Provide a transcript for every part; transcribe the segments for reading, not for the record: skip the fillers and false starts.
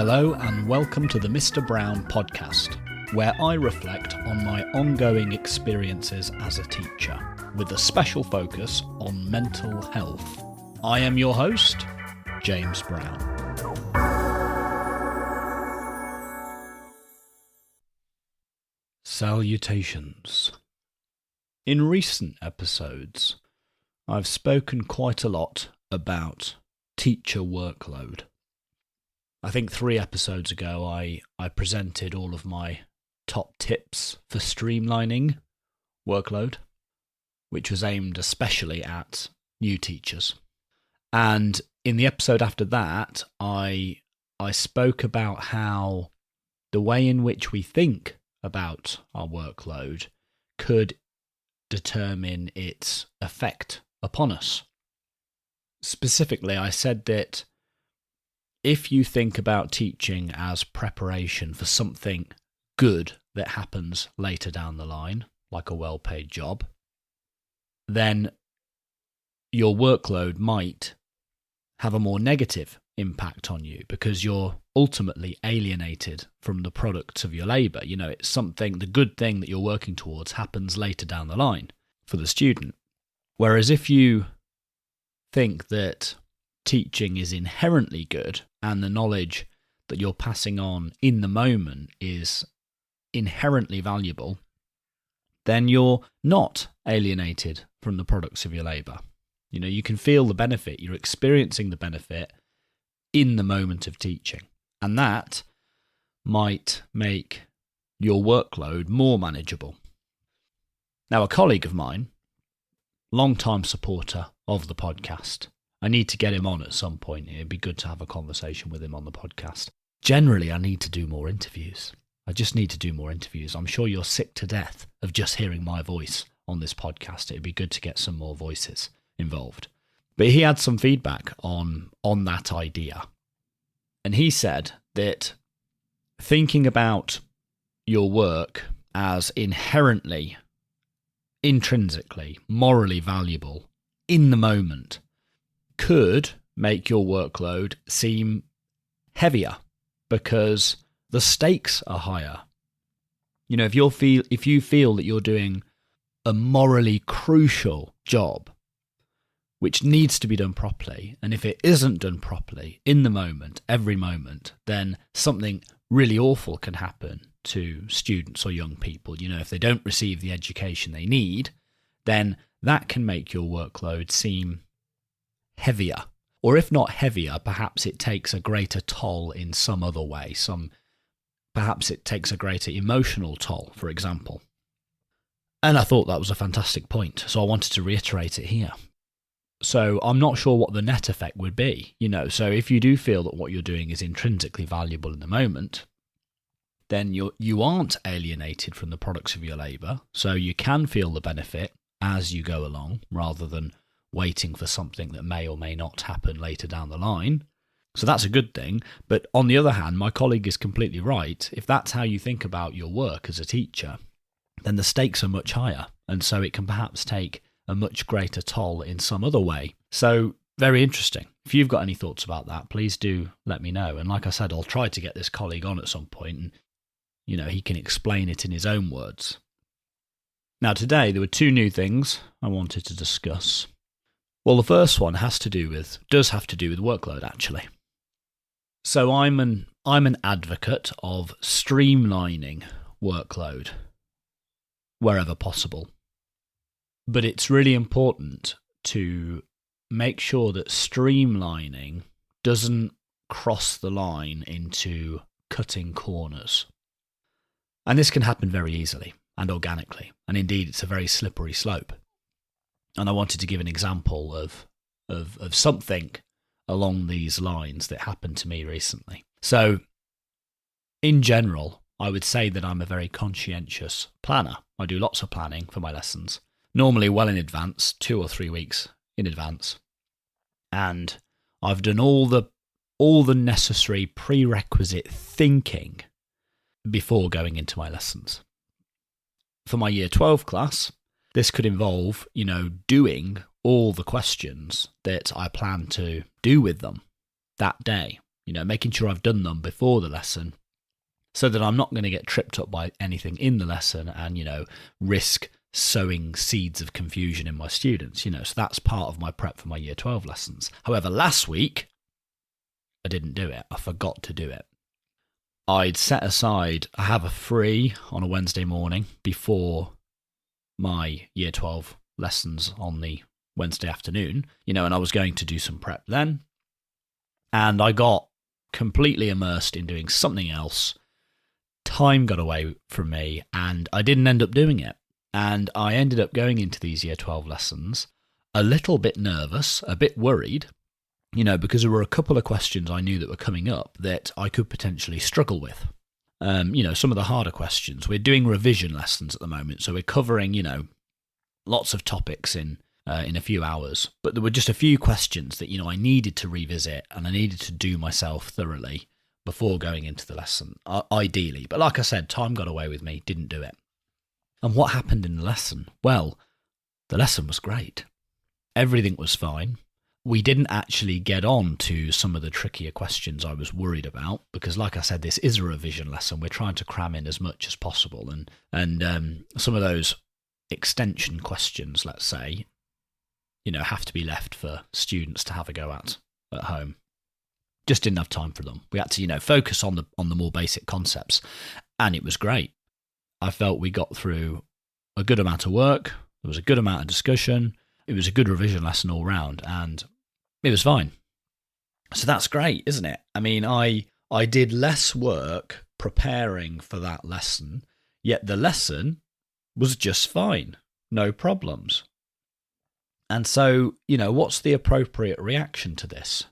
Hello and welcome to the Mr. Brown podcast, where I reflect on my ongoing experiences as a teacher, with a special focus on mental health. I am your host, James Brown. Salutations. In recent episodes, I've spoken quite a lot about teacher workload. I think 3 episodes ago I presented all of my top tips for streamlining workload, which was aimed especially at new teachers. And in the episode after that, I spoke about how the way in which we think about our workload could determine its effect upon us. Specifically, I said that if you think about teaching as preparation for something good that happens later down the line, like a well-paid job, then your workload might have a more negative impact on you because you're ultimately alienated from the products of your labour. You know, it's something, the good thing that you're working towards happens later down the line for the student. Whereas if you think that teaching is inherently good and the knowledge that you're passing on in the moment is inherently valuable, then you're not alienated from the products of your labour. You know, you can feel the benefit, you're experiencing the benefit in the moment of teaching. And that might make your workload more manageable. Now, a colleague of mine, long-time supporter of the podcast, I need to get him on at some point. It'd be good to have a conversation with him on the podcast. Generally, I need to do more interviews. I just need to do more interviews. I'm sure you're sick to death of just hearing my voice on this podcast. It'd be good to get some more voices involved. But he had some feedback on that idea. And he said that thinking about your work as inherently, intrinsically, morally valuable in the moment could make your workload seem heavier because the stakes are higher. You know, if you feel that you're doing a morally crucial job which needs to be done properly, and if it isn't done properly in the moment, every moment, then something really awful can happen to students or young people. You know, if they don't receive the education they need, then that can make your workload seem heavier. Or if not heavier, perhaps it takes a greater toll in some other way. Perhaps it takes a greater emotional toll, for example. And I thought that was a fantastic point, so I wanted to reiterate it here. So I'm not sure what the net effect would be, you know. So if you do feel that what you're doing is intrinsically valuable in the moment, then you aren't alienated from the products of your labour, so you can feel the benefit as you go along, rather than waiting for something that may or may not happen later down the line. So that's a good thing. But on the other hand, my colleague is completely right. If that's how you think about your work as a teacher, then the stakes are much higher, and so it can perhaps take a much greater toll in some other way. So very interesting. If you've got any thoughts about that, please do let me know. And like I said, I'll try to get this colleague on at some point and, you know, he can explain it in his own words. Now today, there were 2 new things I wanted to discuss. Well, the first one does have to do with workload, actually. So I'm an advocate of streamlining workload wherever possible. But it's really important to make sure that streamlining doesn't cross the line into cutting corners. And this can happen very easily and organically. And indeed, it's a very slippery slope. And I wanted to give an example of something along these lines that happened to me recently. So, in general, I would say that I'm a very conscientious planner. I do lots of planning for my lessons, normally well in advance, 2 or 3 weeks in advance. And I've done all the necessary prerequisite thinking before going into my lessons. For my Year 12 class, this could involve, doing all the questions that I plan to do with them that day. making sure I've done them before the lesson so that I'm not going to get tripped up by anything in the lesson and, risk sowing seeds of confusion in my students, so that's part of my prep for my year 12 lessons. However, last week, I didn't do it. I forgot to do it. I'd set aside, I have a free on a Wednesday morning before my year 12 lessons on the Wednesday afternoon, and I was going to do some prep then. And I got completely immersed in doing something else. Time got away from me and I didn't end up doing it. And I ended up going into these year 12 lessons a little bit nervous, a bit worried, because there were a couple of questions I knew that were coming up that I could potentially struggle with. Some of the harder questions. We're doing revision lessons at the moment, so we're covering, lots of topics in a few hours. But there were just a few questions that, I needed to revisit and I needed to do myself thoroughly before going into the lesson, ideally. But like I said, time got away with me, didn't do it. And what happened in the lesson? Well, the lesson was great. Everything was fine. We didn't actually get on to some of the trickier questions I was worried about because, like I said, this is a revision lesson. We're trying to cram in as much as possible. And some of those extension questions, let's say, have to be left for students to have a go at home. Just didn't have time for them. We had to, focus on the more basic concepts. And it was great. I felt we got through a good amount of work. There was a good amount of discussion. It was a good revision lesson all round, and it was fine. So that's great, isn't it? I mean, I did less work preparing for that lesson, yet the lesson was just fine. No problems. And so, what's the appropriate reaction to this?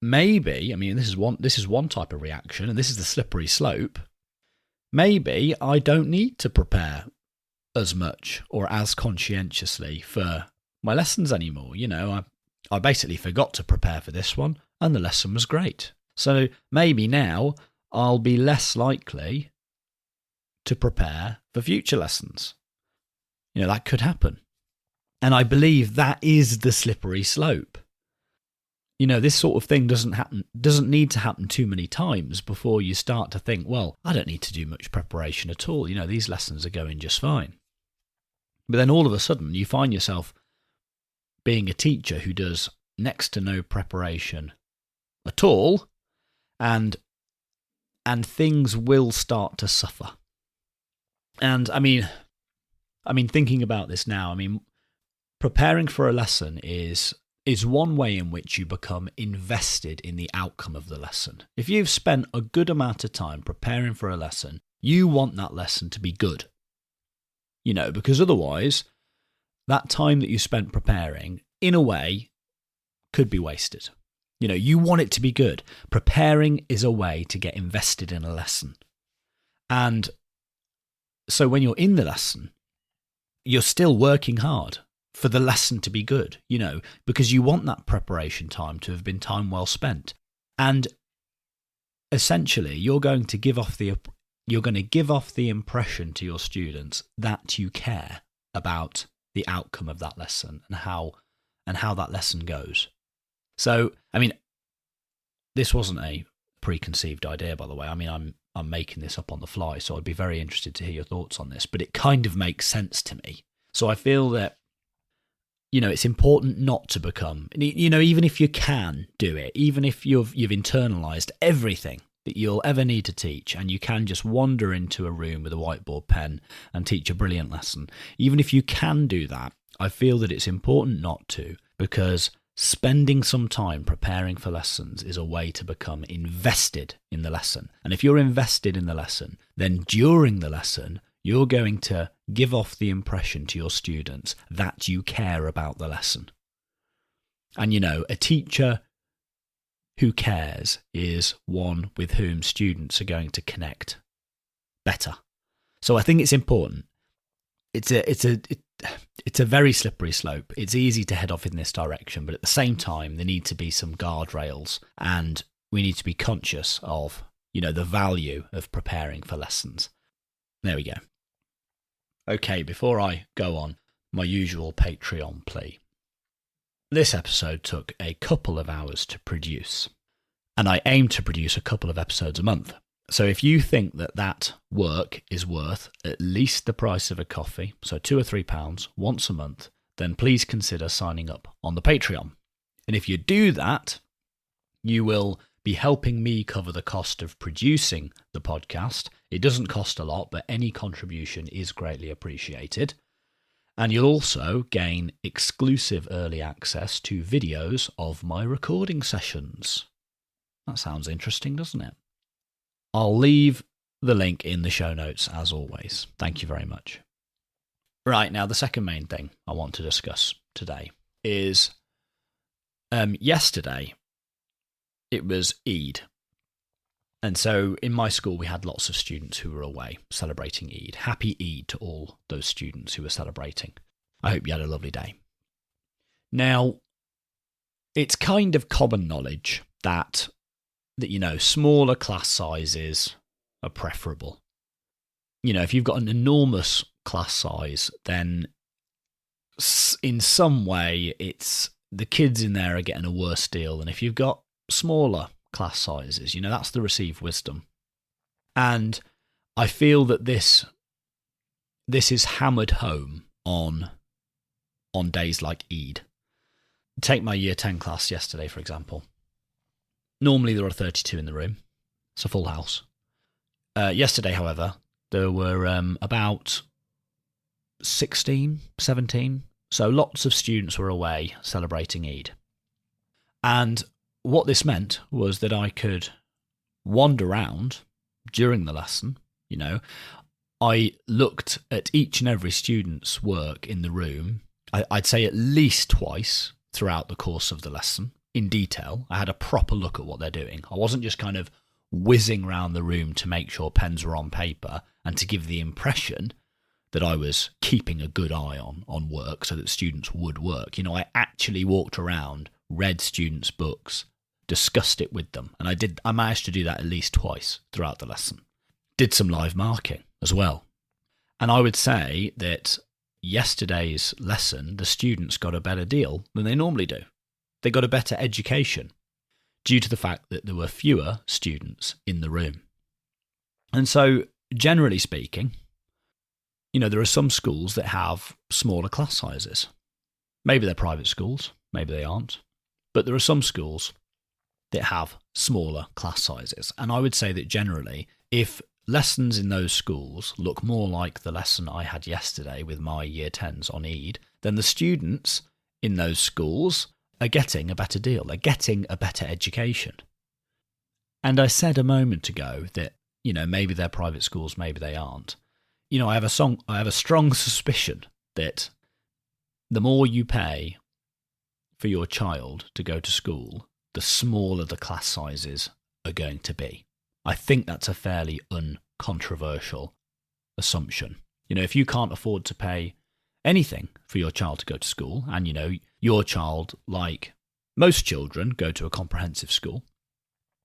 Maybe, this is one type of reaction, and this is the slippery slope. Maybe I don't need to prepare as much or as conscientiously for my lessons anymore. I basically forgot to prepare for this one and the lesson was great. So maybe now I'll be less likely to prepare for future lessons. That could happen. And I believe that is the slippery slope. This sort of thing doesn't need to happen too many times before you start to think, well, I don't need to do much preparation at all. These lessons are going just fine. But then all of a sudden you find yourself being a teacher who does next to no preparation at all, and things will start to suffer. And thinking about this now, preparing for a lesson is one way in which you become invested in the outcome of the lesson. If you've spent a good amount of time preparing for a lesson, you want that lesson to be good. Because otherwise, that time that you spent preparing, in a way, could be wasted. You want it to be good. Preparing is a way to get invested in a lesson. And so when you're in the lesson, you're still working hard for the lesson to be good, because you want that preparation time to have been time well spent. And essentially, you're going to give off the impression to your students that you care about the outcome of that lesson and how that lesson goes. So, this wasn't a preconceived idea, by the way. I'm making this up on the fly, so I'd be very interested to hear your thoughts on this, but it kind of makes sense to me. So I feel that it's important not to become, even if you can do it, even if you've internalized everything that you'll ever need to teach and you can just wander into a room with a whiteboard pen and teach a brilliant lesson, even if you can do that, I feel that it's important not to, because spending some time preparing for lessons is a way to become invested in the lesson. And if you're invested in the lesson, then during the lesson, you're going to give off the impression to your students that you care about the lesson. And, a teacher who cares is one with whom students are going to connect better. So I think it's important. It's a very slippery slope. It's easy to head off in this direction, but at the same time, there need to be some guardrails, and we need to be conscious of, the value of preparing for lessons. There we go. Okay, before I go on, my usual Patreon plea. This episode took a couple of hours to produce, And I aim to produce a couple of episodes a month. So if you think that work is worth at least the price of a coffee, so £2 or £3 once a month, then please consider signing up on the Patreon. And if you do that, you will be helping me cover the cost of producing the podcast. It doesn't cost a lot, but any contribution is greatly appreciated. And you'll also gain exclusive early access to videos of my recording sessions. That sounds interesting, doesn't it? I'll leave the link in the show notes as always. Thank you very much. Right, now the second main thing I want to discuss today is yesterday it was Eid. And so in my school we had lots of students who were away celebrating Eid. Happy Eid to all those students who were celebrating. I hope you had a lovely day. Now, it's kind of common knowledge that smaller class sizes are preferable. If you've got an enormous class size, then in some way it's the kids in there are getting a worse deal than if you've got smaller class sizes. That's the received wisdom. And I feel that this is hammered home on days like Eid. Take my year 10 class yesterday, for example. Normally there are 32 in the room. It's a full house. Yesterday, however, there were about 16, 17. So lots of students were away celebrating Eid. And what this meant was that I could wander around during the lesson. I looked at each and every student's work in the room, I'd say at least twice throughout the course of the lesson. In detail, I had a proper look at what they're doing. I wasn't just kind of whizzing around the room to make sure pens were on paper and to give the impression that I was keeping a good eye on work so that students would work. I actually walked around, read students' books, discussed it with them, and I managed to do that at least twice throughout the lesson. Did some live marking as well. And I would say that yesterday's lesson, the students got a better deal than they normally do. They got a better education due to the fact that there were fewer students in the room. And so, generally speaking, there are some schools that have smaller class sizes. Maybe they're private schools, maybe they aren't. But there are some schools that have smaller class sizes. And I would say that generally, if lessons in those schools look more like the lesson I had yesterday with my year 10s on Eid, then the students in those schools are getting a better deal. They're getting a better education. And I said a moment ago that, maybe they're private schools, maybe they aren't. I have a strong suspicion that the more you pay for your child to go to school, the smaller the class sizes are going to be. I think that's a fairly uncontroversial assumption. If you can't afford to pay anything for your child to go to school, and your child, like most children, go to a comprehensive school,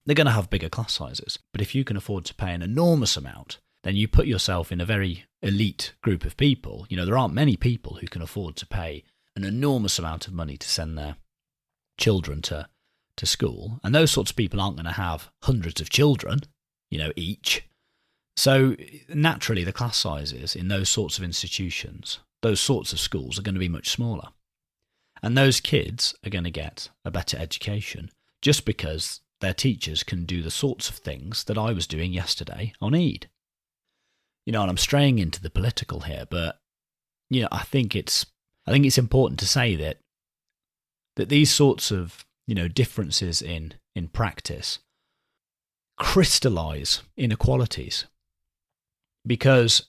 they're going to have bigger class sizes. But if you can afford to pay an enormous amount, then you put yourself in a very elite group of people. There aren't many people who can afford to pay an enormous amount of money to send their children to school. And those sorts of people aren't going to have hundreds of children, each. So naturally, the class sizes in those sorts of institutions, those sorts of schools, are going to be much smaller. And those kids are going to get a better education just because their teachers can do the sorts of things that I was doing yesterday on Eid. And I'm straying into the political here, but I think it's important to say that these sorts of differences in practice crystallize inequalities, because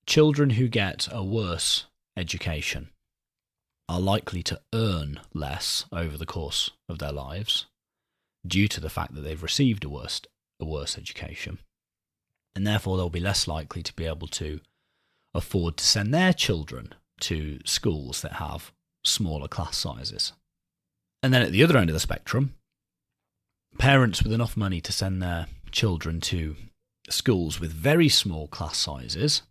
children who get a worse education are likely to earn less over the course of their lives due to the fact that they've received a worse education. And therefore they'll be less likely to be able to afford to send their children to schools that have smaller class sizes. And then at the other end of the spectrum, parents with enough money to send their children to schools with very small class sizes,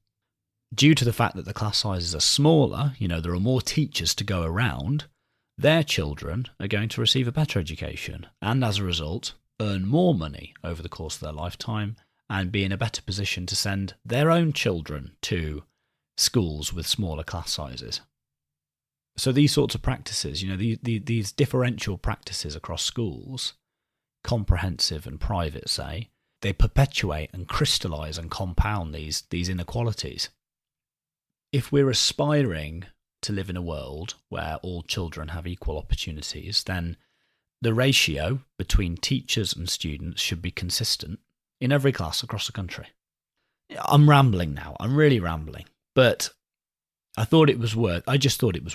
due to the fact that the class sizes are smaller, there are more teachers to go around, their children are going to receive a better education and, as a result, earn more money over the course of their lifetime and be in a better position to send their own children to schools with smaller class sizes. So these sorts of practices, these differential practices across schools, comprehensive and private, say, they perpetuate and crystallise and compound these inequalities. If we're aspiring to live in a world where all children have equal opportunities, then the ratio between teachers and students should be consistent in every class across the country. I'm rambling now. I'm really rambling, but I just thought it was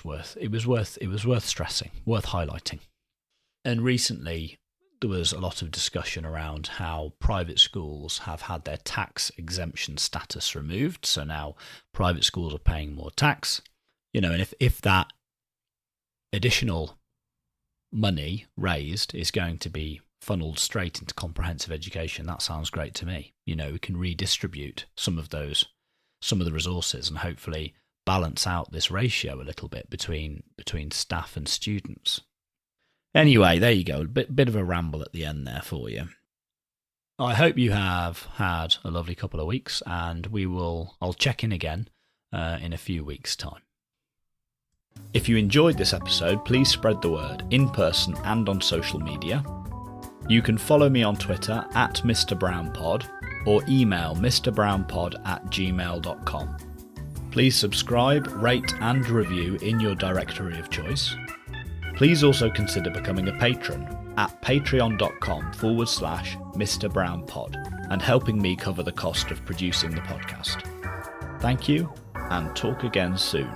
worth stressing, worth highlighting. And recently there was a lot of discussion around how private schools have had their tax exemption status removed. So now private schools are paying more tax. And if that additional money raised is going to be funneled straight into comprehensive education, that sounds great to me. We can redistribute some of the resources and hopefully balance out this ratio a little bit between staff and students. Anyway, there you go. A bit of a ramble at the end there for you. I hope you have had a lovely couple of weeks, and I'll check in again in a few weeks' time. If you enjoyed this episode, please spread the word in person and on social media. You can follow me on Twitter at Mr. BrownPod or email mrbrownpod@gmail.com. Please subscribe, rate and review in your directory of choice. Please also consider becoming a patron at patreon.com/Mr. BrownPod and helping me cover the cost of producing the podcast. Thank you, and talk again soon.